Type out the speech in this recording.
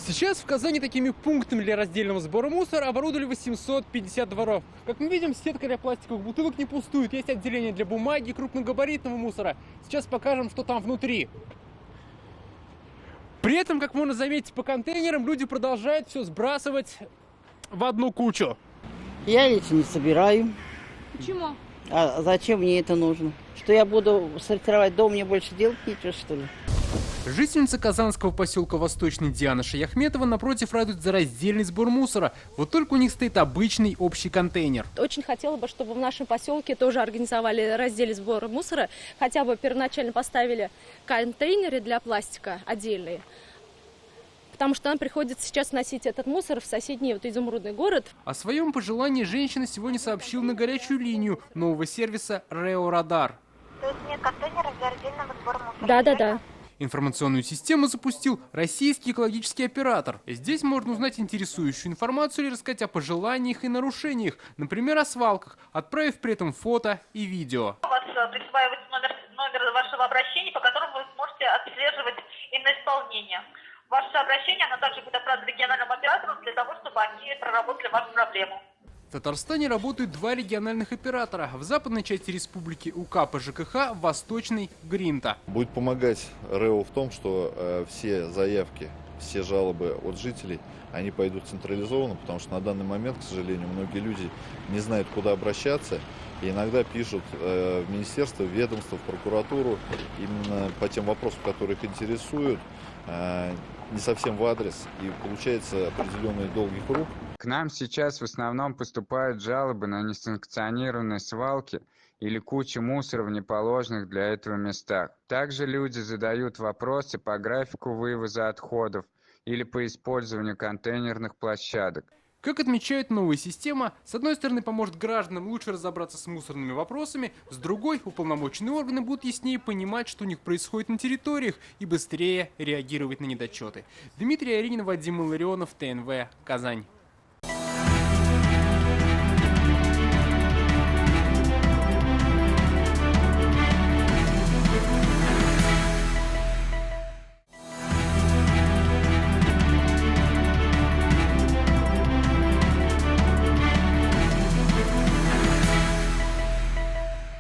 Сейчас в Казани такими пунктами для раздельного сбора мусора оборудовали 850 дворов. Как мы видим, сетка для пластиковых бутылок не пустует. Есть отделение для бумаги и крупногабаритного мусора. Сейчас покажем, что там внутри. При этом, как можно заметить по контейнерам, люди продолжают все сбрасывать в одну кучу. Я лично не собираю. Почему? А зачем мне это нужно? Что я буду сортировать дом, мне больше делать нечего, что ли? Жительница казанского поселка Восточный Диана Шаяхметова напротив радует за раздельный сбор мусора. Вот только у них стоит обычный общий контейнер. Очень хотела бы, чтобы в нашем поселке тоже организовали раздельный сбор мусора. Хотя бы первоначально поставили контейнеры для пластика отдельные. Потому что нам приходится сейчас носить этот мусор в соседний изумрудный город. О своем пожелании женщина сегодня сообщила на горячую линию нового сервиса «Рео Радар». То есть нет контейнеров для раздельного сбора мусора? Да. Информационную систему запустил российский экологический оператор. Здесь можно узнать интересующую информацию или рассказать о пожеланиях и нарушениях, например, о свалках, отправив при этом фото и видео. У вас присваивается номер вашего обращения, по которому вы сможете отслеживать именно исполнение. Ваше обращение, оно также будет отправлено региональным операторам для того, чтобы они проработали вашу проблему. В Татарстане работают два региональных оператора. В западной части республики УК по ЖКХ, в восточной – Гринта. Будет помогать РЭО в том, что все заявки, все жалобы от жителей, они пойдут централизованно, потому что на данный момент, к сожалению, многие люди не знают, куда обращаться. И иногда пишут в министерство, в ведомство, в прокуратуру именно по тем вопросам, которые их интересуют, не совсем в адрес. И получается определенный долгий круг. К нам сейчас в основном поступают жалобы на несанкционированные свалки или кучу мусора в неположенных для этого местах. Также люди задают вопросы по графику вывоза отходов или по использованию контейнерных площадок. Как отмечает новая система, с одной стороны поможет гражданам лучше разобраться с мусорными вопросами, с другой уполномоченные органы будут яснее понимать, что у них происходит на территориях, и быстрее реагировать на недочеты. Дмитрий Аринин, Вадим Илларионов, ТНВ, Казань.